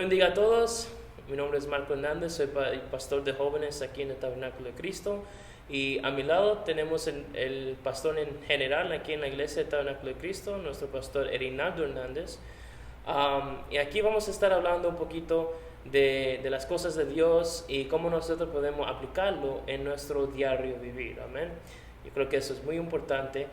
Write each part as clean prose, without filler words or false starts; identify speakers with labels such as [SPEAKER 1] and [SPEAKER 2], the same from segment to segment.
[SPEAKER 1] bendiga a todos. Mi nombre es Marco Hernández, soy pastor de jóvenes aquí en el Tabernáculo de Cristo. Y a mi lado tenemos el pastor en general aquí en la iglesia del Tabernáculo de Cristo, nuestro pastor Erinaldo Hernández. Y aquí vamos a estar hablando un poquito de las cosas de Dios y cómo nosotros podemos aplicarlo en nuestro diario vivir. Amén. Yo creo que eso es muy importante.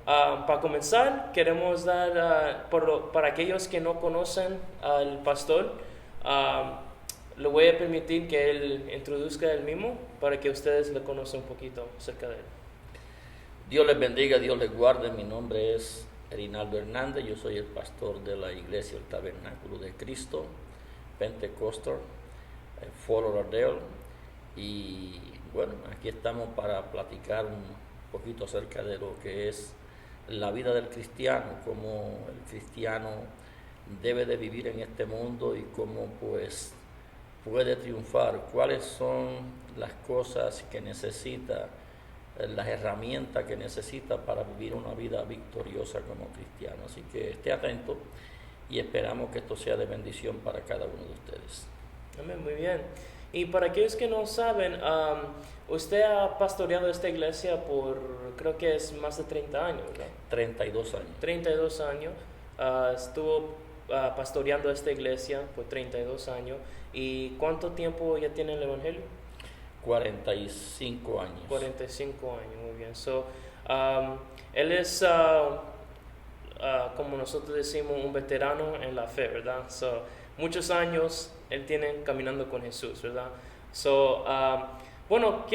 [SPEAKER 1] Para comenzar, queremos dar, para aquellos que no conocen al pastor, le voy a permitir que él introduzca él mismo para que ustedes le conozcan un poquito acerca de él.
[SPEAKER 2] Dios les bendiga, Dios les guarde. Mi nombre es Erinaldo Hernández, yo soy el pastor de la iglesia del Tabernáculo de Cristo, Pentecostal, Fort Lauderdale. Y bueno, aquí estamos para platicar un poquito acerca de lo que es la vida del cristiano, cómo el cristiano debe de vivir en este mundo y cómo pues puede triunfar, cuáles son las cosas que necesita, las herramientas que necesita para vivir una vida victoriosa como cristiano. Así que esté atento y esperamos que esto sea de bendición para cada uno de ustedes.
[SPEAKER 1] Amén, muy bien. Y para aquellos que no saben, usted ha pastoreado esta iglesia por, creo que es más de 30 años, ¿verdad?
[SPEAKER 2] 32 años.
[SPEAKER 1] 32 años. Estuvo pastoreando esta iglesia por 32 años. ¿Y cuánto tiempo ya tiene el evangelio?
[SPEAKER 2] 45 años.
[SPEAKER 1] 45 años, muy bien. Él es, como nosotros decimos, un veterano en la fe, ¿verdad? Muchos años él tiene caminando con Jesús, ¿verdad? Bueno,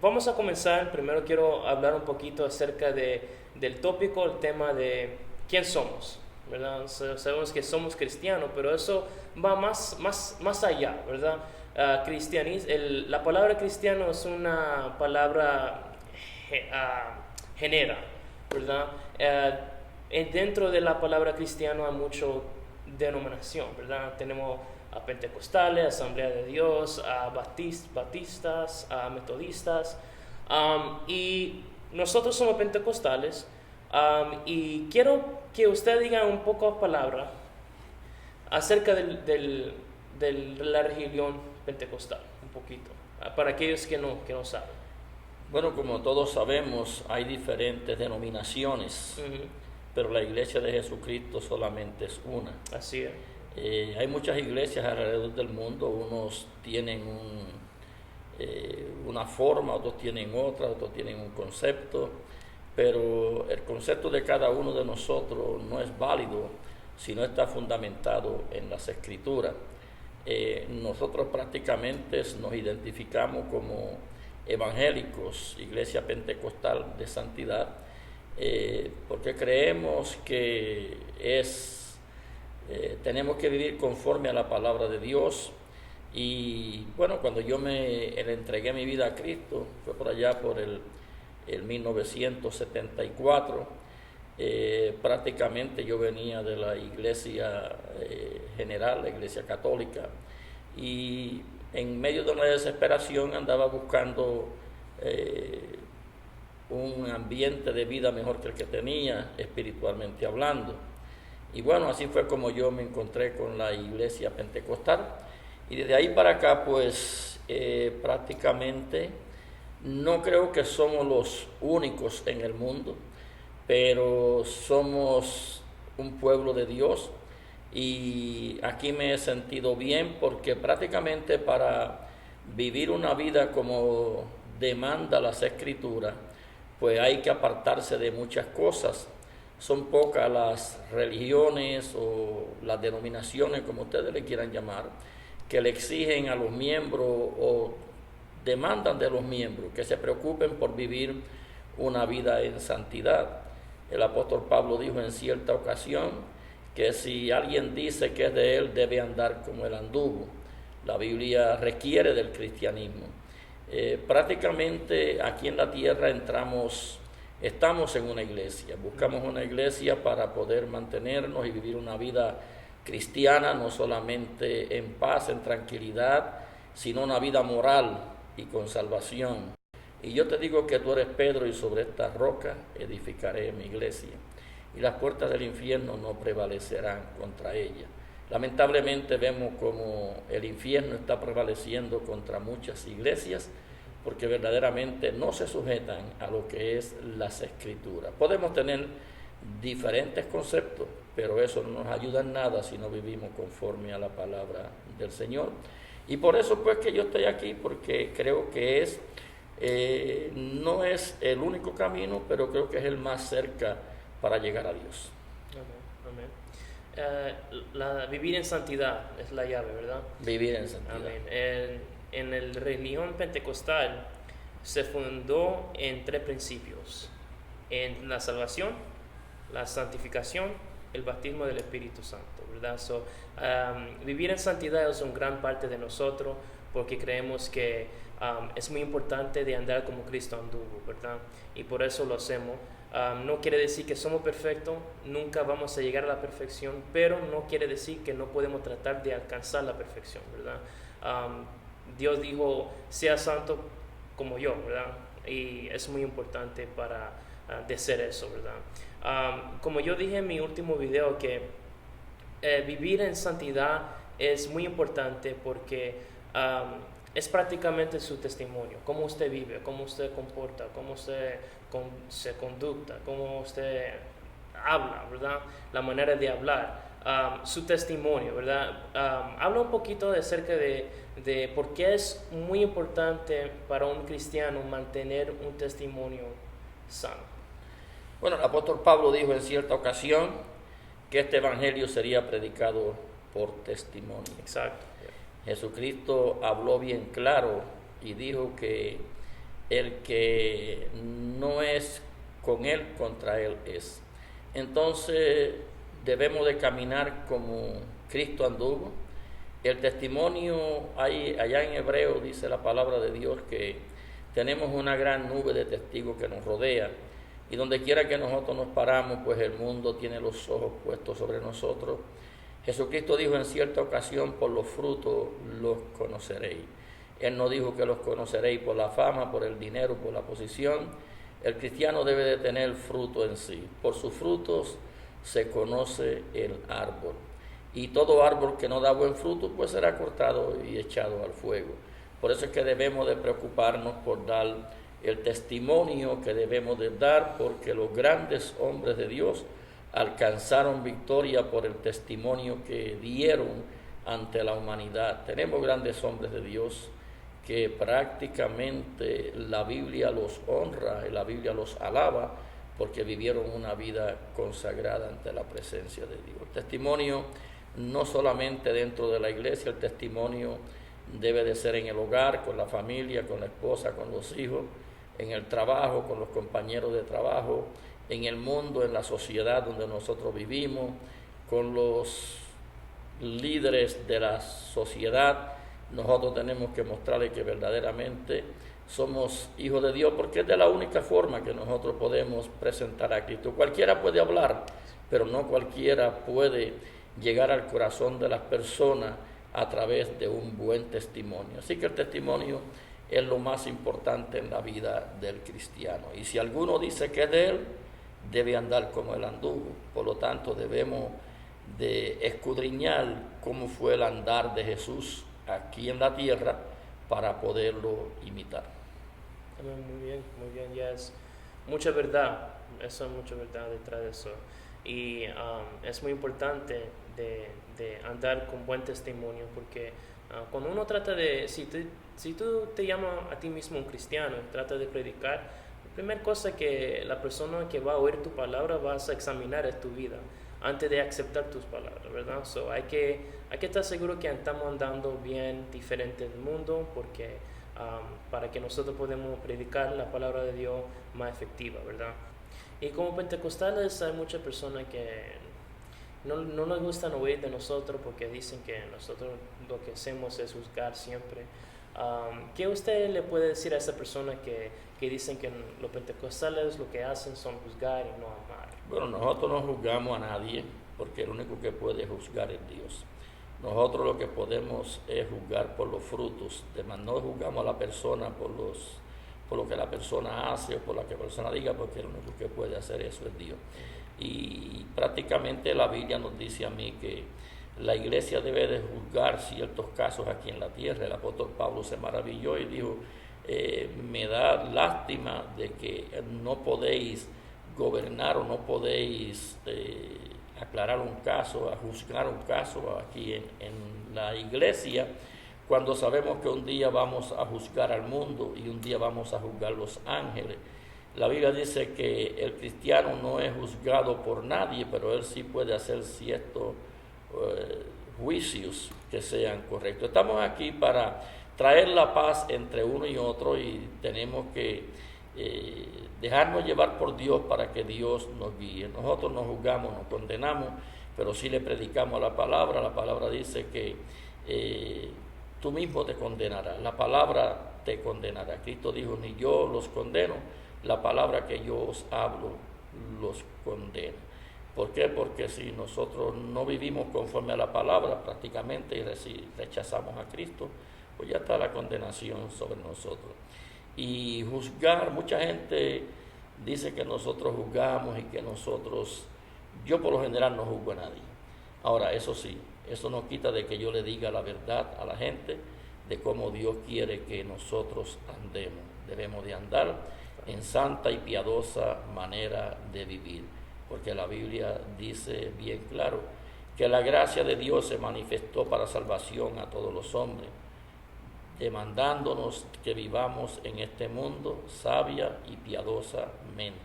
[SPEAKER 1] vamos a comenzar. Primero quiero hablar un poquito acerca del tópico, el tema de quién somos, ¿verdad? Sabemos que somos cristianos, pero eso va más allá, ¿verdad? La palabra cristiano es una palabra genera, ¿verdad? Dentro de la palabra cristiano hay mucho denominación, ¿verdad? Tenemos a pentecostales, Asamblea de Dios, a batistas, a metodistas, y nosotros somos pentecostales. Y quiero que usted diga un poco de palabra acerca de la religión pentecostal, un poquito, para aquellos que no saben.
[SPEAKER 2] Bueno, como todos sabemos, hay diferentes denominaciones, pero la iglesia de Jesucristo solamente es una.
[SPEAKER 1] Así es.
[SPEAKER 2] Hay muchas iglesias alrededor del mundo, unos tienen una forma, otros tienen otra, otros tienen un concepto, pero el concepto de cada uno de nosotros no es válido si no está fundamentado en las Escrituras. Nosotros prácticamente nos identificamos como evangélicos, Iglesia Pentecostal de Santidad, porque creemos que tenemos que vivir conforme a la palabra de Dios. Y bueno, cuando yo le entregué mi vida a Cristo, fue por allá por el 1974, prácticamente yo venía de la iglesia general, la iglesia católica, y en medio de una desesperación andaba buscando un ambiente de vida mejor que el que tenía, espiritualmente hablando. Y bueno, así fue como yo me encontré con la iglesia pentecostal, y desde ahí para acá pues prácticamente no creo que somos los únicos en el mundo, pero somos un pueblo de Dios, y aquí me he sentido bien porque prácticamente para vivir una vida como demanda las Escrituras, pues hay que apartarse de muchas cosas. Son pocas las religiones o las denominaciones, como ustedes le quieran llamar, que le exigen a los miembros o demandan de los miembros que se preocupen por vivir una vida en santidad. El apóstol Pablo dijo en cierta ocasión que si alguien dice que es de él, debe andar como él anduvo. La Biblia requiere del cristianismo. Prácticamente aquí en la tierra estamos en una iglesia, buscamos una iglesia para poder mantenernos y vivir una vida cristiana, no solamente en paz, en tranquilidad, sino una vida moral y con salvación. Y yo te digo que tú eres Pedro, y sobre esta roca edificaré mi iglesia, y las puertas del infierno no prevalecerán contra ella. Lamentablemente vemos como el infierno está prevaleciendo contra muchas iglesias porque verdaderamente no se sujetan a lo que es las escrituras. Podemos tener diferentes conceptos, pero eso no nos ayuda en nada si no vivimos conforme a la palabra del Señor. Y por eso pues que yo estoy aquí, porque creo que no es el único camino, pero creo que es el más cerca para llegar a Dios.
[SPEAKER 1] Amén. Vivir en santidad es la llave, ¿verdad?
[SPEAKER 2] Vivir en santidad.
[SPEAKER 1] Amén. En el religión pentecostal se fundó en 3 principios: en la salvación, la santificación, el bautismo del Espíritu Santo, ¿verdad? Vivir en santidad es una gran parte de nosotros, porque creemos que es muy importante de andar como Cristo anduvo, ¿verdad? Y por eso lo hacemos. No quiere decir que somos perfectos, nunca vamos a llegar a la perfección, pero no quiere decir que no podemos tratar de alcanzar la perfección, ¿verdad? Dios dijo, sea santo como yo, ¿verdad? Y es muy importante para de ser eso, ¿verdad? Como yo dije en mi último video, que vivir en santidad es muy importante porque es prácticamente su testimonio, cómo usted vive, cómo usted comporta, cómo usted se conducta, cómo usted habla, ¿verdad? La manera de hablar, su testimonio, ¿verdad? Habla un poquito acerca de por qué es muy importante para un cristiano mantener un testimonio sano.
[SPEAKER 2] Bueno, el apóstol Pablo dijo en cierta ocasión que este evangelio sería predicado por testimonio.
[SPEAKER 1] Exacto.
[SPEAKER 2] Jesucristo habló bien claro y dijo que el que no es con él, contra él es. Entonces debemos de caminar como Cristo anduvo. El testimonio, allá en Hebreo dice la palabra de Dios que tenemos una gran nube de testigos que nos rodea, y donde quiera que nosotros nos paramos, pues el mundo tiene los ojos puestos sobre nosotros. Jesucristo dijo en cierta ocasión, por los frutos los conoceréis. Él no dijo que los conoceréis por la fama, por el dinero, por la posición. El cristiano debe de tener fruto en sí. Por sus frutos se conoce el árbol. Y todo árbol que no da buen fruto, pues será cortado y echado al fuego. Por eso es que debemos de preocuparnos por dar el testimonio que debemos de dar, porque los grandes hombres de Dios alcanzaron victoria por el testimonio que dieron ante la humanidad. Tenemos grandes hombres de Dios que prácticamente la Biblia los honra y la Biblia los alaba porque vivieron una vida consagrada ante la presencia de Dios. El testimonio no solamente dentro de la iglesia, el testimonio debe de ser en el hogar, con la familia, con la esposa, con los hijos, en el trabajo, con los compañeros de trabajo, en el mundo, en la sociedad donde nosotros vivimos, con los líderes de la sociedad. Nosotros tenemos que mostrarles que verdaderamente somos hijos de Dios, porque es de la única forma que nosotros podemos presentar a Cristo. Cualquiera puede hablar, pero no cualquiera puede llegar al corazón de las personas a través de un buen testimonio. Así que el testimonio es lo más importante en la vida del cristiano. Y si alguno dice que es de él, debe andar como él anduvo. Por lo tanto, debemos de escudriñar cómo fue el andar de Jesús aquí en la tierra para poderlo imitar.
[SPEAKER 1] Muy bien, ya es mucha verdad, eso es mucha verdad detrás de eso. Y es muy importante de andar con buen testimonio, porque cuando uno trata de, si tú te llamas a ti mismo un cristiano y trata de predicar, la primera cosa que la persona que va a oír tu palabra vas a examinar es tu vida antes de aceptar tus palabras, ¿verdad? Hay que estar seguro que estamos andando bien diferente del mundo, porque para que nosotros podamos predicar la palabra de Dios más efectiva, ¿verdad? Y como pentecostales hay muchas personas que no nos gustan oír de nosotros porque dicen que nosotros lo que hacemos es juzgar siempre. ¿Qué usted le puede decir a esa persona que dicen que los pentecostales lo que hacen son juzgar y no amar?
[SPEAKER 2] Bueno, nosotros no juzgamos a nadie, porque el único que puede juzgar es Dios. Nosotros lo que podemos es juzgar por los frutos, no juzgamos a la persona por lo que la persona hace o por lo que la persona diga, porque el único que puede hacer eso es Dios. Y prácticamente la Biblia nos dice a mí que la iglesia debe de juzgar ciertos casos aquí en la tierra. El apóstol Pablo se maravilló y dijo, me da lástima de que no podéis gobernar o no podéis aclarar un caso, a juzgar un caso aquí en la iglesia, cuando sabemos que un día vamos a juzgar al mundo y un día vamos a juzgar los ángeles. La Biblia dice que el cristiano no es juzgado por nadie, pero él sí puede hacer ciertos juicios que sean correctos. Estamos aquí para traer la paz entre uno y otro y tenemos que dejarnos llevar por Dios para que Dios nos guíe. Nosotros no juzgamos, no condenamos, pero sí le predicamos la palabra. La palabra dice que tú mismo te condenarás, la palabra te condenará. Cristo dijo, ni yo los condeno, la palabra que yo os hablo los condena. ¿Por qué? Porque si nosotros no vivimos conforme a la palabra prácticamente y rechazamos a Cristo, pues ya está la condenación sobre nosotros. Y juzgar, mucha gente dice que nosotros juzgamos y que yo por lo general no juzgo a nadie. Ahora, eso sí, eso no quita de que yo le diga la verdad a la gente de cómo Dios quiere que nosotros andemos. Debemos de andar en santa y piadosa manera de vivir, porque la Biblia dice bien claro que la gracia de Dios se manifestó para salvación a todos los hombres, demandándonos que vivamos en este mundo sabia y piadosamente.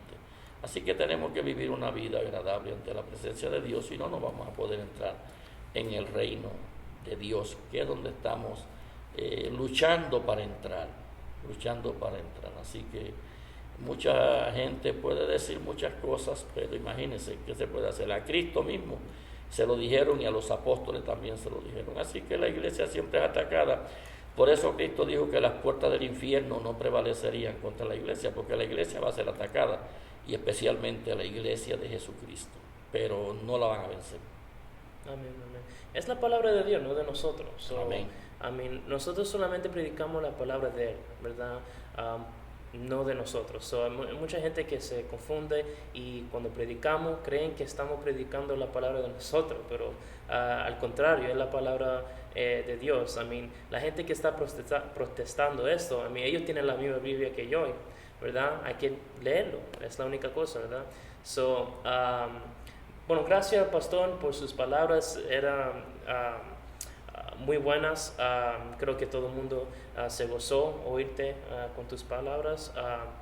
[SPEAKER 2] Así que tenemos que vivir una vida agradable ante la presencia de Dios, si no, no vamos a poder entrar en el reino de Dios, que es donde estamos luchando para entrar. Así que mucha gente puede decir muchas cosas, pero imagínense qué se puede hacer. A Cristo mismo se lo dijeron y a los apóstoles también se lo dijeron. Así que la iglesia siempre es atacada. Por eso Cristo dijo que las puertas del infierno no prevalecerían contra la iglesia, porque la iglesia va a ser atacada, y especialmente la iglesia de Jesucristo, pero no la van a vencer.
[SPEAKER 1] Amén, amén. Es la palabra de Dios, no de nosotros.
[SPEAKER 2] Amén.
[SPEAKER 1] Amén. Nosotros solamente predicamos la palabra de Él, ¿verdad? No de nosotros. Hay mucha gente que se confunde y cuando predicamos creen que estamos predicando la palabra de nosotros, pero al contrario, es la palabra de Dios. La gente que está protestando esto, ellos tienen la misma Biblia que yo, ¿verdad? Hay que leerlo, es la única cosa, ¿verdad? Bueno, gracias, pastor, por sus palabras. Eran muy buenas. Creo que todo el mundo se gozó oírte con tus palabras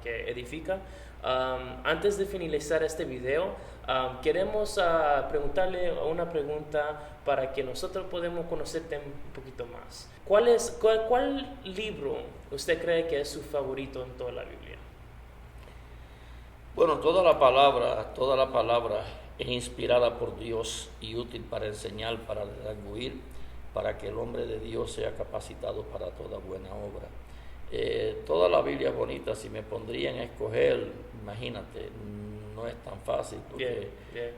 [SPEAKER 1] que edifica. Antes de finalizar este video, queremos preguntarle una pregunta para que nosotros podamos conocerte un poquito más. ¿Cuál libro usted cree que es su favorito en toda la Biblia?
[SPEAKER 2] Bueno, toda la palabra es inspirada por Dios y útil para enseñar, para redarguir, para que el hombre de Dios sea capacitado para toda buena obra. Toda la Biblia es bonita. Si me pondrían a escoger, imagínate, no es tan fácil, porque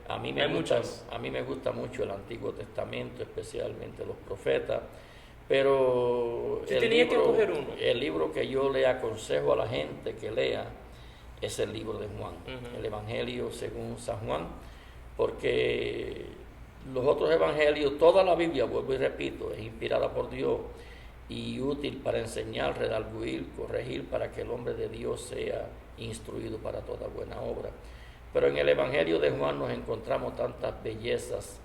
[SPEAKER 2] a mí me gusta mucho el Antiguo Testamento, especialmente los profetas, pero el libro que yo le aconsejo a la gente que lea es el libro de Juan, el Evangelio según San Juan, porque los otros evangelios, toda la Biblia, vuelvo y repito, es inspirada por Dios y útil para enseñar, redarguir, corregir, para que el hombre de Dios sea instruido para toda buena obra. Pero en el Evangelio de Juan nos encontramos tantas bellezas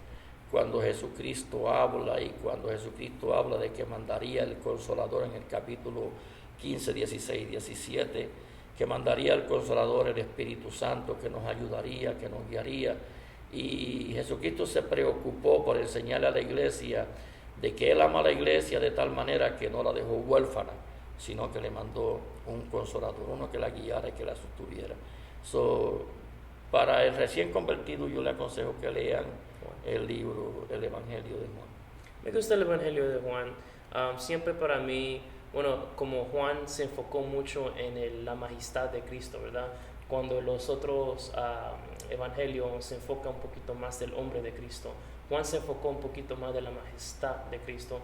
[SPEAKER 2] cuando Jesucristo habla, y cuando Jesucristo habla de que mandaría el Consolador en el capítulo 15, 16, 17, que mandaría el Consolador, el Espíritu Santo, que nos ayudaría, que nos guiaría. Y Jesucristo se preocupó por enseñarle a la iglesia de que Él ama a la iglesia de tal manera que no la dejó huérfana, sino que le mandó un Consolador, uno que la guiara y que la sostuviera. Para el recién convertido yo le aconsejo que lean el libro, el Evangelio de Juan.
[SPEAKER 1] Me gusta el Evangelio de Juan. Siempre para mí, como Juan se enfocó mucho en la majestad de Cristo, ¿verdad? Cuando los otros evangelios se enfocan un poquito más del hombre de Cristo, Juan se enfocó un poquito más de la majestad de Cristo,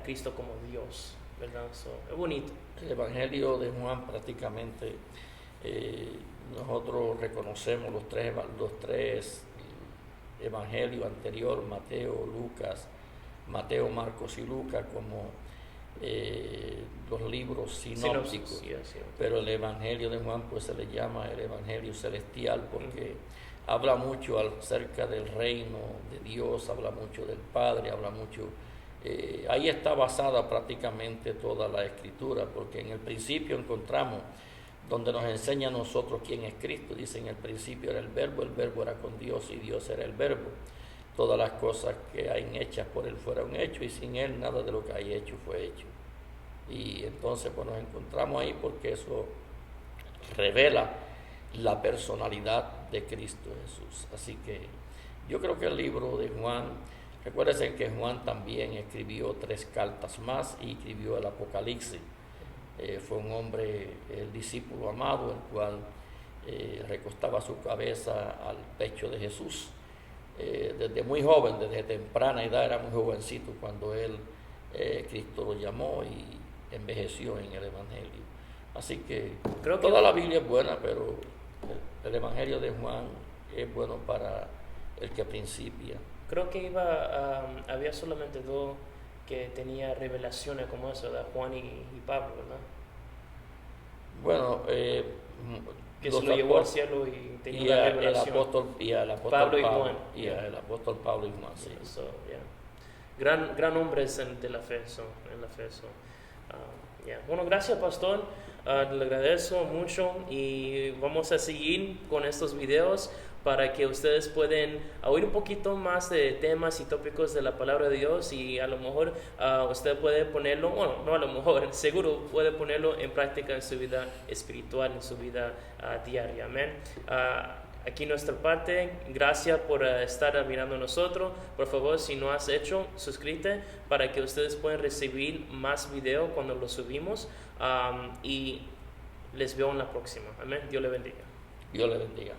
[SPEAKER 1] Cristo como Dios, ¿verdad? Es bonito.
[SPEAKER 2] El Evangelio de Juan prácticamente, nosotros reconocemos los tres evangelios anteriores, Mateo, Lucas Mateo, Marcos y Lucas como los libros sinópticos, pero el Evangelio de Juan pues se le llama el Evangelio celestial porque habla mucho acerca del reino de Dios, habla mucho del Padre, habla mucho, ahí está basada prácticamente toda la Escritura, porque en el principio encontramos donde nos enseña a nosotros quién es Cristo. Dice: en el principio era el verbo era con Dios y Dios era el verbo. Todas las cosas que hay hechas por Él fueron hechas y sin Él nada de lo que hay hecho fue hecho. Y entonces pues nos encontramos ahí porque eso revela la personalidad de Cristo Jesús. Así que yo creo que el libro de Juan, recuérdense que Juan también escribió 3 cartas más y escribió el Apocalipsis. Fue un hombre, el discípulo amado, el cual recostaba su cabeza al pecho de Jesús. Desde muy joven, desde temprana edad, era muy jovencito cuando Cristo lo llamó y envejeció en el Evangelio. Así que creo que toda la Biblia es buena, pero el Evangelio de Juan es bueno para el que principia.
[SPEAKER 1] Creo que había solamente 2 que tenía revelaciones como eso, de Juan y Pablo, ¿verdad?
[SPEAKER 2] Bueno,
[SPEAKER 1] que se lo llevó al cielo y tenía una revelación.
[SPEAKER 2] El apóstol
[SPEAKER 1] Pablo y Juan.
[SPEAKER 2] Y el apóstol Pablo y Juan, sí.
[SPEAKER 1] So, gran hombres en la fe. Bueno, gracias, pastor. Le agradezco mucho y vamos a seguir con estos videos para que ustedes puedan oír un poquito más de temas y tópicos de la palabra de Dios, y a lo mejor usted puede ponerlo, bueno, no a lo mejor, seguro puede ponerlo en práctica en su vida espiritual, en su vida diaria. Amén. Aquí nuestra parte, gracias por estar mirando a nosotros. Por favor, si no has hecho, suscríbete para que ustedes puedan recibir más videos cuando los subimos, y les veo en la próxima. Amén. Dios le bendiga.
[SPEAKER 2] Dios le bendiga.